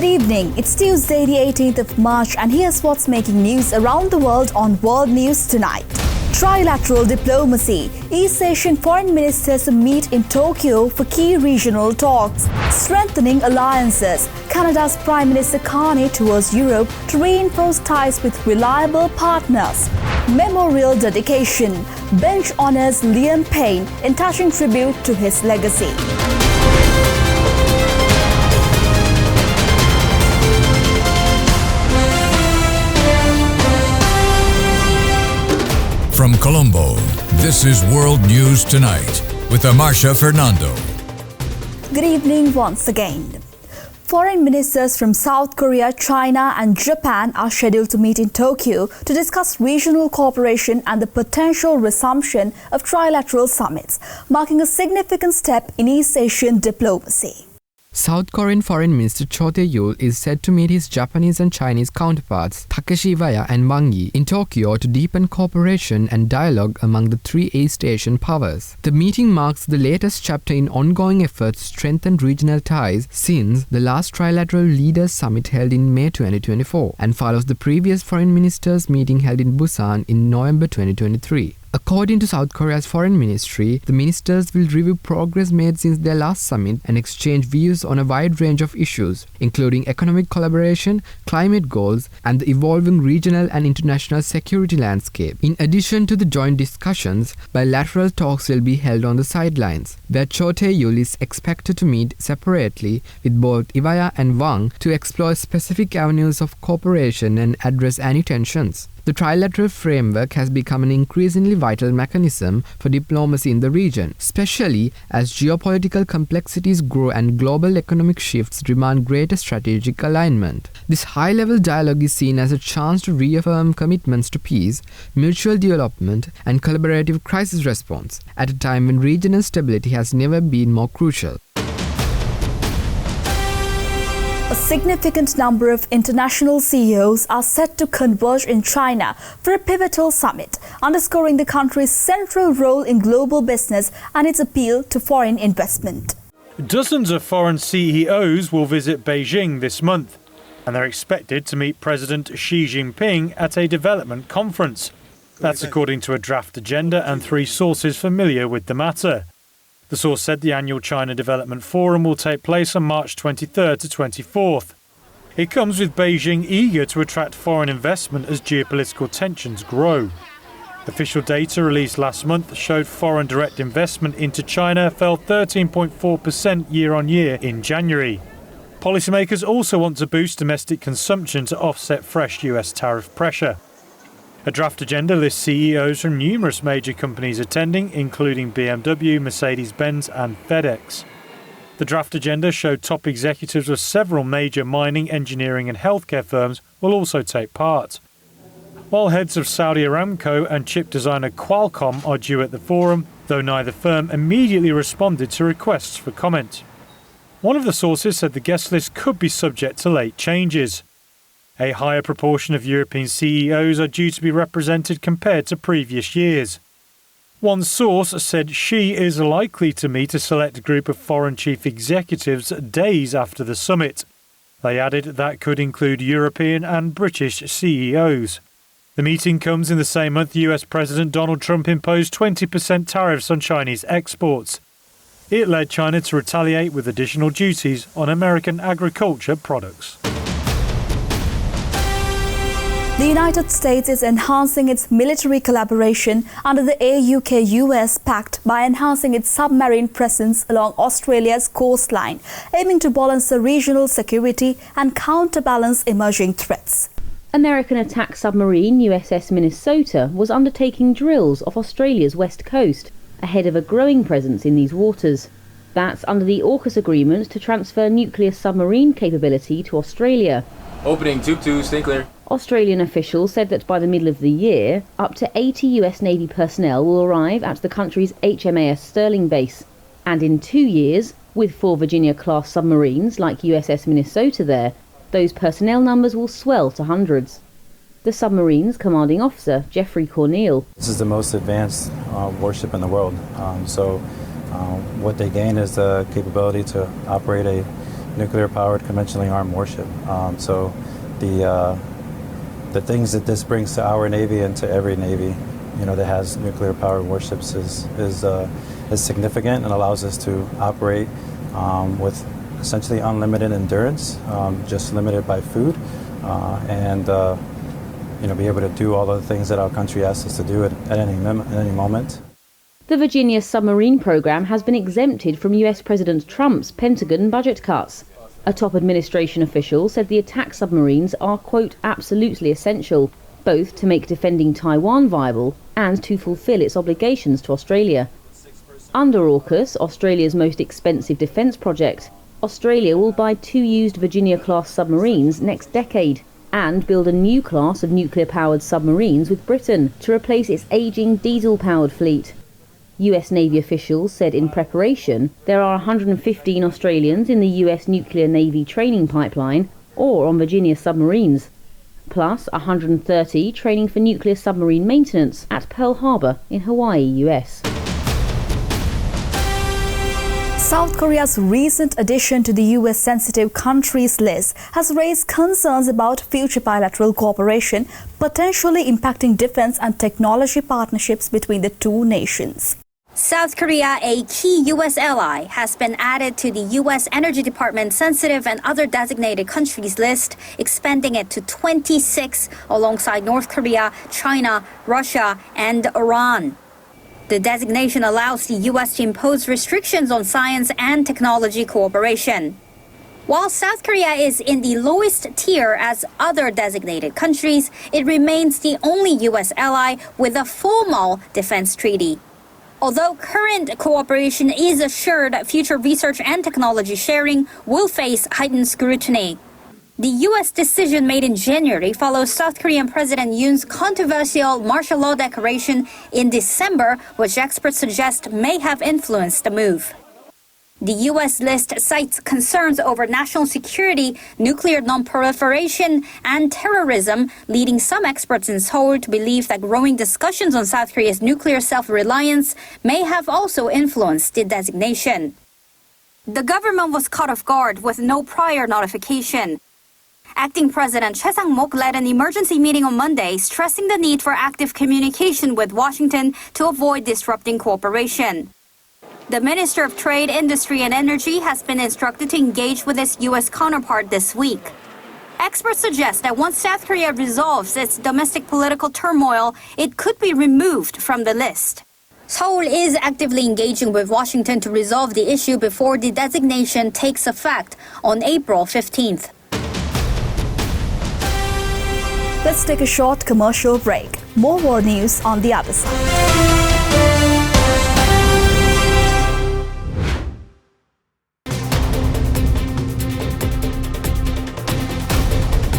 Good evening. It's Tuesday, the 18th of March, and here's what's making news around the world on World News Tonight. Trilateral diplomacy. East Asian foreign ministers meet in Tokyo for key regional talks. Strengthening alliances. Canada's Prime Minister Carney tours Europe to reinforce ties with reliable partners. Memorial dedication. Bench honors Liam Payne in touching tribute to his legacy. From Colombo, this is World News Tonight with Amarsha Fernando. Good evening once again. Foreign ministers from South Korea, China and Japan are scheduled to meet in Tokyo to discuss regional cooperation and the potential resumption of trilateral summits, marking a significant step in East Asian diplomacy. South Korean Foreign Minister Cho Tae-yul is said to meet his Japanese and Chinese counterparts Takeshi Iwaya and Wang Yi in Tokyo to deepen cooperation and dialogue among the three East Asian powers. The meeting marks the latest chapter in ongoing efforts to strengthen regional ties since the last trilateral leaders summit held in May 2024 and follows the previous foreign ministers meeting held in Busan in November 2023. According to South Korea's foreign ministry, the ministers will review progress made since their last summit and exchange views on a wide range of issues, including economic collaboration, climate goals, and the evolving regional and international security landscape. In addition to the joint discussions, bilateral talks will be held on the sidelines, where Cho Tae-yul is expected to meet separately with both Iwaya and Wang to explore specific avenues of cooperation and address any tensions. The trilateral framework has become an increasingly vital mechanism for diplomacy in the region, especially as geopolitical complexities grow and global economic shifts demand greater strategic alignment. This high-level dialogue is seen as a chance to reaffirm commitments to peace, mutual development, and collaborative crisis response, at a time when regional stability has never been more crucial. A significant number of international CEOs are set to converge in China for a pivotal summit, underscoring the country's central role in global business and its appeal to foreign investment. Dozens of foreign CEOs will visit Beijing this month, and they're expected to meet President Xi Jinping at a development conference. That's according to a draft agenda and three sources familiar with the matter. The source said the annual China Development Forum will take place on March 23rd to 24th. It comes with Beijing eager to attract foreign investment as geopolitical tensions grow. Official data released last month showed foreign direct investment into China fell 13.4% year-on-year in January. Policymakers also want to boost domestic consumption to offset fresh US tariff pressure. A draft agenda lists CEOs from numerous major companies attending, including BMW, Mercedes-Benz and FedEx. The draft agenda showed top executives of several major mining, engineering and healthcare firms will also take part. While heads of Saudi Aramco and chip designer Qualcomm are due at the forum, though neither firm immediately responded to requests for comment. One of the sources said the guest list could be subject to late changes. A higher proportion of European CEOs are due to be represented compared to previous years. One source said Xi is likely to meet a select group of foreign chief executives days after the summit. They added that could include European and British CEOs. The meeting comes in the same month US President Donald Trump imposed 20% tariffs on Chinese exports. It led China to retaliate with additional duties on American agriculture products. The United States is enhancing its military collaboration under the AUKUS Pact by enhancing its submarine presence along Australia's coastline, aiming to balance regional security and counterbalance emerging threats. American attack submarine USS Minnesota was undertaking drills off Australia's west coast, ahead of a growing presence in these waters. That's under the AUKUS agreement to transfer nuclear submarine capability to Australia. Opening tube 2, stay clear. Australian officials said that by the middle of the year, up to 80 US Navy personnel will arrive at the country's HMAS Sterling base. And in 2 years, with 4 Virginia-class submarines like USS Minnesota there, those personnel numbers will swell to hundreds. The submarine's commanding officer, Jeffrey Cornell. This is the most advanced warship in the world. What they gain is the capability to operate a nuclear-powered, conventionally armed warship. So the things that this brings to our Navy and to every Navy, that has nuclear-powered warships is significant and allows us to operate with essentially unlimited endurance, just limited by food, and be able to do all of the things that our country asks us to do at any moment. The Virginia submarine program has been exempted from US President Trump's Pentagon budget cuts. A top administration official said the attack submarines are, quote, absolutely essential, both to make defending Taiwan viable and to fulfill its obligations to Australia. Under AUKUS, Australia's most expensive defence project, Australia will buy 2 used Virginia-class submarines next decade and build a new class of nuclear-powered submarines with Britain to replace its ageing diesel-powered fleet. US Navy officials said in preparation there are 115 Australians in the US Nuclear Navy training pipeline or on Virginia submarines, plus 130 training for nuclear submarine maintenance at Pearl Harbor in Hawaii, US. South Korea's recent addition to the US sensitive countries list has raised concerns about future bilateral cooperation, potentially impacting defense and technology partnerships between the two nations. South Korea, a key U.S. ally, has been added to the U.S. Energy Department sensitive and other designated countries list, expanding it to 26 alongside North Korea, China, Russia, and Iran. The designation allows the U.S. to impose restrictions on science and technology cooperation. While South Korea is in the lowest tier as other designated countries, it remains the only U.S. ally with a formal defense treaty. Although current cooperation is assured, future research and technology sharing will face heightened scrutiny. The U.S. decision made in January follows South Korean President Yoon's controversial martial law declaration in December, which experts suggest may have influenced the move. The U.S. list cites concerns over national security, nuclear non-proliferation, and terrorism, leading some experts in Seoul to believe that growing discussions on South Korea's nuclear self-reliance may have also influenced the designation. The government was caught off guard with no prior notification. Acting President Choi Sang-mok led an emergency meeting on Monday, stressing the need for active communication with Washington to avoid disrupting cooperation. The Minister of Trade, Industry and Energy has been instructed to engage with its U.S. counterpart this week. Experts suggest that once South Korea resolves its domestic political turmoil, it could be removed from the list. Seoul is actively engaging with Washington to resolve the issue before the designation takes effect on April 15th. Let's take a short commercial break. More world news on the other side.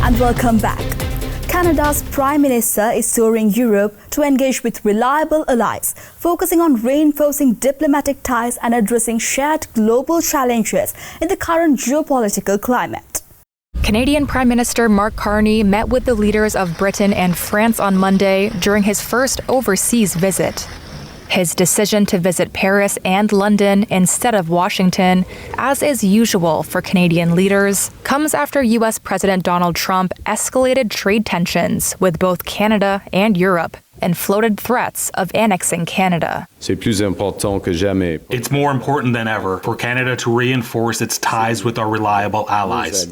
And welcome back. Canada's Prime Minister is touring Europe to engage with reliable allies, focusing on reinforcing diplomatic ties and addressing shared global challenges in the current geopolitical climate. Canadian Prime Minister Mark Carney met with the leaders of Britain and France on Monday during his first overseas visit. His decision to visit Paris and London instead of Washington, as is usual for Canadian leaders, comes after U.S. President Donald Trump escalated trade tensions with both Canada and Europe and floated threats of annexing Canada. It's more important than ever for Canada to reinforce its ties with our reliable allies.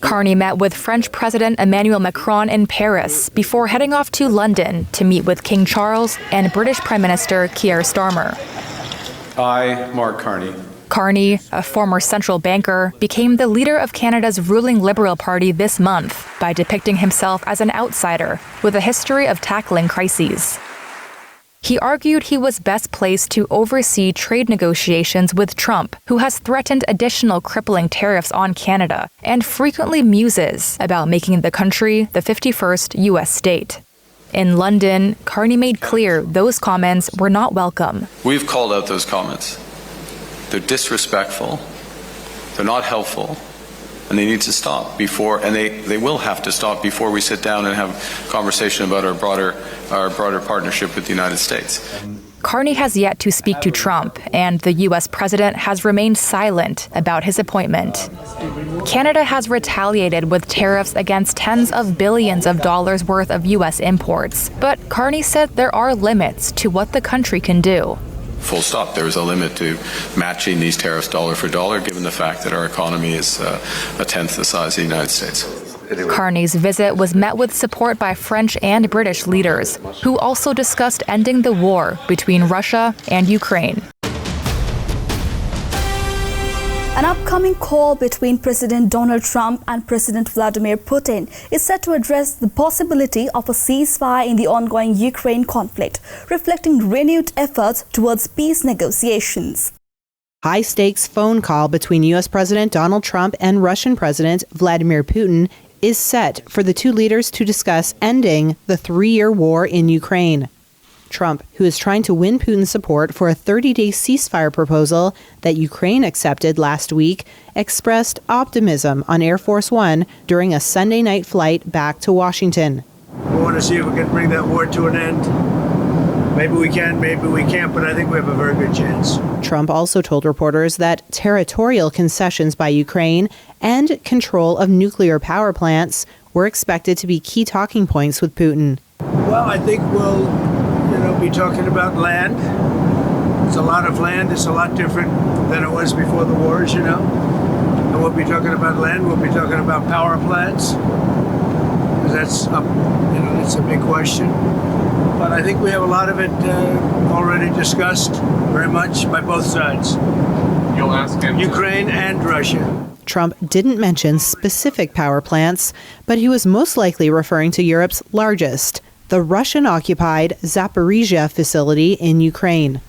Carney met with French President Emmanuel Macron in Paris before heading off to London to meet with King Charles and British Prime Minister Keir Starmer. I, Mark Carney. Carney, a former central banker, became the leader of Canada's ruling Liberal Party this month by depicting himself as an outsider with a history of tackling crises. He argued he was best placed to oversee trade negotiations with Trump, who has threatened additional crippling tariffs on Canada and frequently muses about making the country the 51st U.S. state. In London, Carney made clear those comments were not welcome. We've called out those comments. They're disrespectful. They're not helpful. and they need to stop before, and they will have to stop before we sit down and have a conversation about our broader partnership with the United States. Carney has yet to speak to Trump, and the U.S. president has remained silent about his appointment. Canada has retaliated with tariffs against tens of billions of dollars worth of U.S. imports, but Carney said there are limits to what the country can do. Full stop. There is a limit to matching these tariffs dollar for dollar, given the fact that our economy is a tenth the size of the United States. Carney's visit was met with support by French and British leaders, who also discussed ending the war between Russia and Ukraine. An upcoming call between President Donald Trump and President Vladimir Putin is set to address the possibility of a ceasefire in the ongoing Ukraine conflict, reflecting renewed efforts towards peace negotiations. High-stakes phone call between U.S. President Donald Trump and Russian President Vladimir Putin is set for the two leaders to discuss ending the 3-year war in Ukraine. Trump, who is trying to win Putin's support for a 30-day ceasefire proposal that Ukraine accepted last week, expressed optimism on Air Force One during a Sunday night flight back to Washington. We want to see if we can bring that war to an end. Maybe we can, maybe we can't, but I think we have a very good chance. Trump also told reporters that territorial concessions by Ukraine and control of nuclear power plants were expected to be key talking points with Putin. Well, I think we'll be talking about land. It's a lot of land. It's a lot different than it was before the war, as you know. And we'll be talking about land. We'll be talking about power plants. Because that's that's a big question. But I think we have a lot of it already discussed very much by both sides. You'll ask him. Ukraine and Russia. Trump didn't mention specific power plants, but he was most likely referring to Europe's largest, the Russian-occupied Zaporizhzhia facility in Ukraine.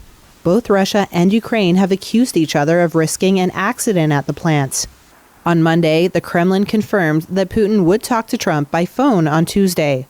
Both Russia and Ukraine have accused each other of risking an accident at the plants. On Monday, the Kremlin confirmed that Putin would talk to Trump by phone on Tuesday.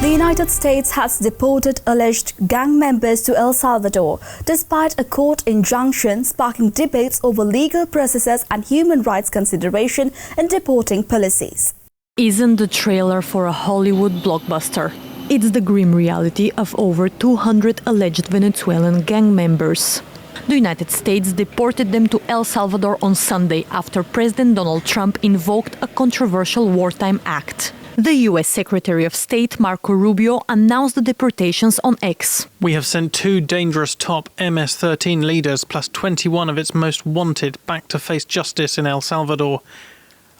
The United States has deported alleged gang members to El Salvador, despite a court injunction sparking debates over legal processes and human rights consideration in deporting policies. Isn't the trailer for a Hollywood blockbuster? It's the grim reality of over 200 alleged Venezuelan gang members. The United States deported them to El Salvador on Sunday after President Donald Trump invoked a controversial wartime act. The U.S. Secretary of State Marco Rubio announced the deportations on X. We have sent 2 dangerous top MS-13 leaders plus 21 of its most wanted back to face justice in El Salvador.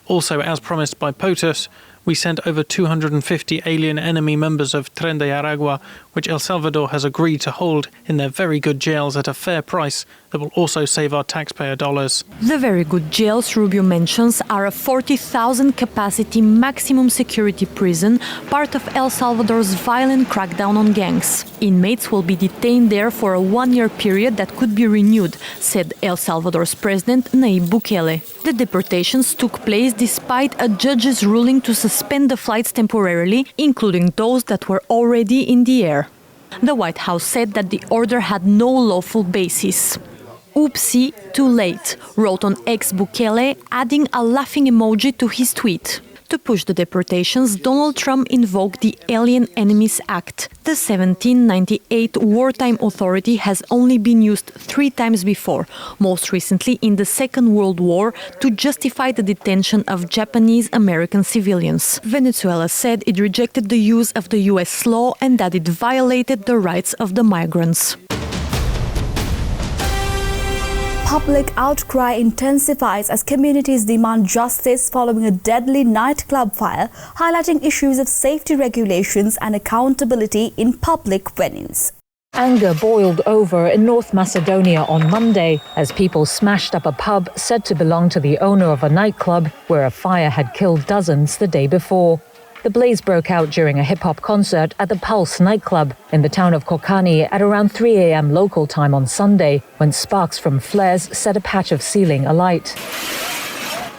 Also, as promised by POTUS, we sent over 250 alien enemy members of Tren de Aragua, which El Salvador has agreed to hold in their very good jails at a fair price that will also save our taxpayer dollars. The very good jails Rubio mentions are a 40,000 capacity maximum security prison, part of El Salvador's violent crackdown on gangs. Inmates will be detained there for a 1-year period that could be renewed, said El Salvador's president Nayib Bukele. The deportations took place despite a judge's ruling to suspend the flights temporarily, including those that were already in the air. The White House said that the order had no lawful basis. Oopsie, too late, wrote on X Bukele, adding a laughing emoji to his tweet. To push the deportations, Donald Trump invoked the Alien Enemies Act. The 1798 wartime authority has only been used 3 times before, most recently in the Second World War, to justify the detention of Japanese American civilians. Venezuela said it rejected the use of the U.S. law and that it violated the rights of the migrants. Public outcry intensifies as communities demand justice following a deadly nightclub fire, highlighting issues of safety regulations and accountability in public venues. Anger boiled over in North Macedonia on Monday as people smashed up a pub said to belong to the owner of a nightclub where a fire had killed dozens the day before. The blaze broke out during a hip-hop concert at the Pulse nightclub in the town of Carney at around 3 a.m. local time on Sunday, when sparks from flares set a patch of ceiling alight.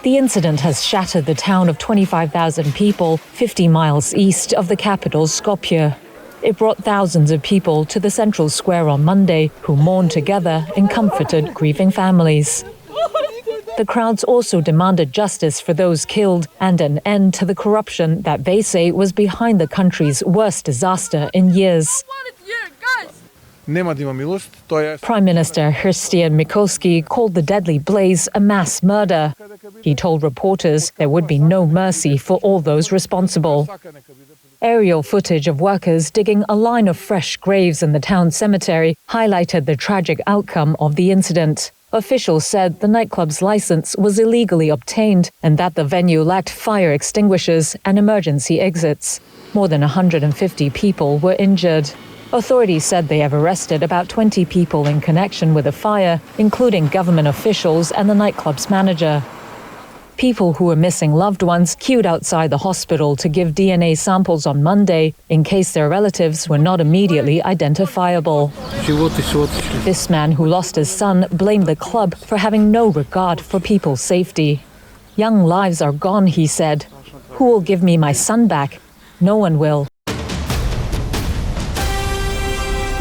The incident has shattered the town of 25,000 people, 50 miles east of the capital, Skopje. It brought thousands of people to the central square on Monday, who mourned together and comforted grieving families. The crowds also demanded justice for those killed and an end to the corruption that they say was behind the country's worst disaster in years. Prime Minister Christian Michalski called the deadly blaze a mass murder. He told reporters there would be no mercy for all those responsible. Aerial footage of workers digging a line of fresh graves in the town cemetery highlighted the tragic outcome of the incident. Officials said the nightclub's license was illegally obtained and that the venue lacked fire extinguishers and emergency exits. More than 150 people were injured. Authorities said they have arrested about 20 people in connection with the fire, including government officials and the nightclub's manager. People who were missing loved ones queued outside the hospital to give DNA samples on Monday in case their relatives were not immediately identifiable. This man who lost his son blamed the club for having no regard for people's safety. Young lives are gone, he said. Who will give me my son back? No one will.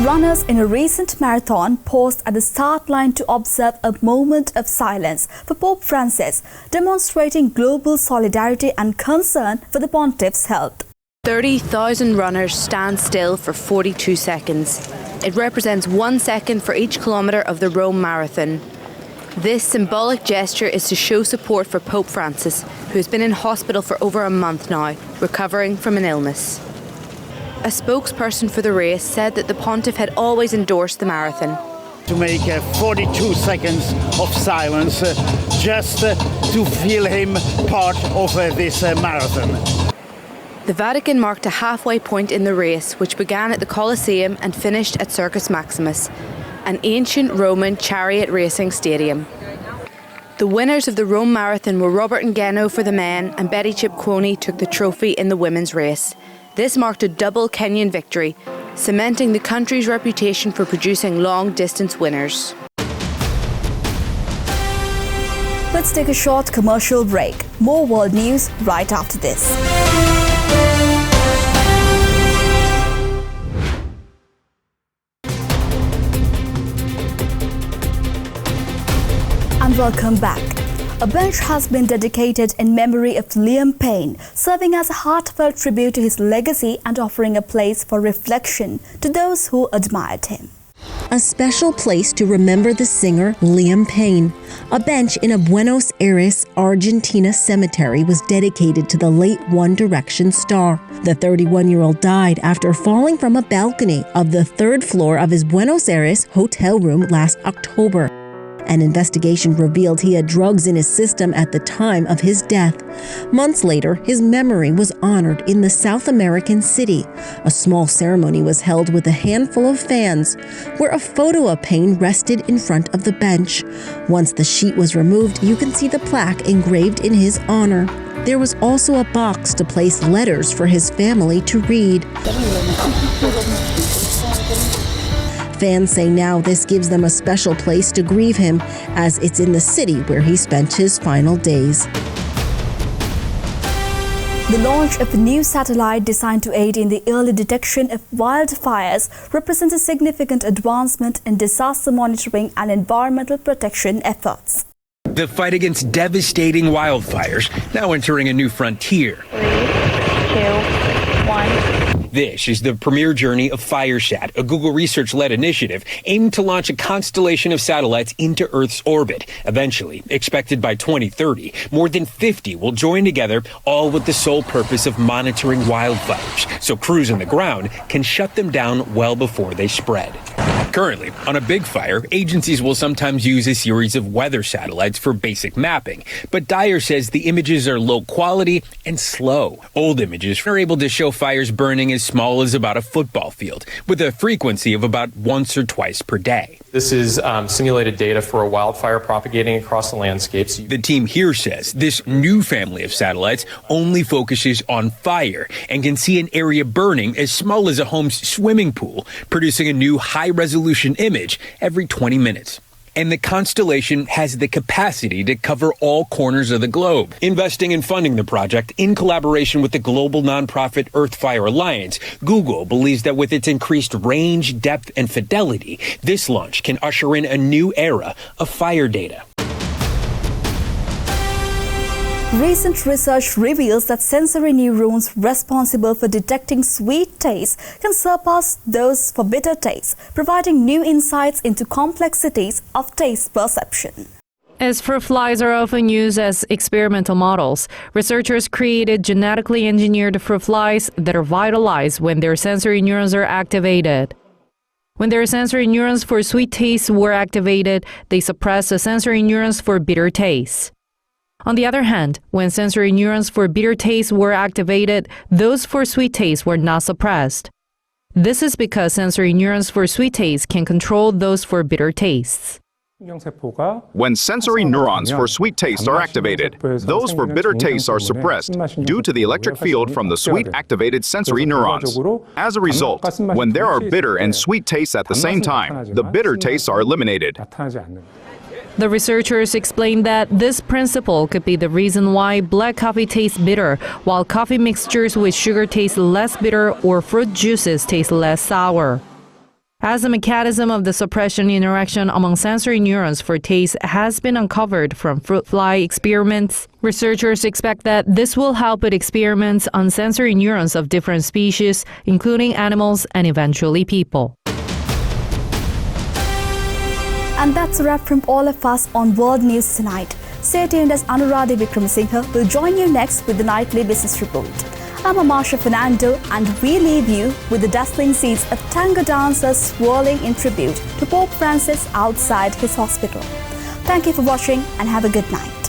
Runners in a recent marathon paused at the start line to observe a moment of silence for Pope Francis, demonstrating global solidarity and concern for the pontiff's health. 30,000 runners stand still for 42 seconds. It represents 1 second for each kilometre of the Rome Marathon. This symbolic gesture is to show support for Pope Francis, who has been in hospital for over a month now, recovering from an illness. A spokesperson for the race said that the pontiff had always endorsed the marathon. To make 42 seconds of silence just to feel him part of this marathon. The Vatican marked a halfway point in the race, which began at the Colosseum and finished at Circus Maximus, an ancient Roman chariot racing stadium. The winners of the Rome Marathon were Robert Ngeno for the men and Betty Chepkwony took the trophy in the women's race. This marked a double Kenyan victory, cementing the country's reputation for producing long-distance winners. Let's take a short commercial break. More world news right after this. And welcome back. A bench has been dedicated in memory of Liam Payne, serving as a heartfelt tribute to his legacy and offering a place for reflection to those who admired him. A special place to remember the singer Liam Payne. A bench in a Buenos Aires, Argentina cemetery was dedicated to the late One Direction star. The 31-year-old died after falling from a balcony of the third floor of his Buenos Aires hotel room last October. An investigation revealed he had drugs in his system at the time of his death. Months later, his memory was honored in the South American city. A small ceremony was held with a handful of fans, where a photo of Payne rested in front of the bench. Once the sheet was removed, you can see the plaque engraved in his honor. There was also a box to place letters for his family to read. Fans say now this gives them a special place to grieve him, as it's in the city where he spent his final days. The launch of a new satellite designed to aid in the early detection of wildfires represents a significant advancement in disaster monitoring and environmental protection efforts. The fight against devastating wildfires now entering a new frontier. 3, 2, 1. This is the premier journey of FireSat, a Google research-led initiative aimed to launch a constellation of satellites into Earth's orbit. Eventually, expected by 2030, more than 50 will join together, all with the sole purpose of monitoring wildfires, so crews on the ground can shut them down well before they spread. Currently, on a big fire, agencies will sometimes use a series of weather satellites for basic mapping, but Dyer says the images are low quality and slow. Old images are able to show fires burning as small as about a football field, with a frequency of about once or twice per day. This is simulated data for a wildfire propagating across the landscapes. The team here says this new family of satellites only focuses on fire and can see an area burning as small as a home's swimming pool, producing a new high-resolution image every 20 minutes. And the constellation has the capacity to cover all corners of the globe. Investing and funding the project in collaboration with the global nonprofit Earthfire Alliance, Google believes that with its increased range, depth, and fidelity, this launch can usher in a new era of fire data. Recent research reveals that sensory neurons responsible for detecting sweet taste can surpass those for bitter taste, providing new insights into complexities of taste perception. As fruit flies are often used as experimental models, researchers created genetically engineered fruit flies that are vitalized when their sensory neurons are activated. When their sensory neurons for sweet taste were activated, they suppressed the sensory neurons for bitter taste. On the other hand, when sensory neurons for bitter taste were activated, those for sweet taste were not suppressed. This is because sensory neurons for sweet taste can control those for bitter tastes. When sensory neurons for sweet taste are activated, those for bitter tastes are suppressed due to the electric field from the sweet-activated sensory neurons. As a result, when there are bitter and sweet tastes at the same time, the bitter tastes are eliminated. The researchers explained that this principle could be the reason why black coffee tastes bitter, while coffee mixtures with sugar taste less bitter or fruit juices taste less sour. As a mechanism of the suppression interaction among sensory neurons for taste has been uncovered from fruit fly experiments, researchers expect that this will help with experiments on sensory neurons of different species, including animals and eventually people. And that's a wrap from all of us on World News Tonight. Stay tuned as Anuradha Vikramasinghe will join you next with the Nightly Business Report. I'm Amasha Fernando, and we leave you with the dazzling scenes of tango dancers swirling in tribute to Pope Francis outside his hospital. Thank you for watching and have a good night.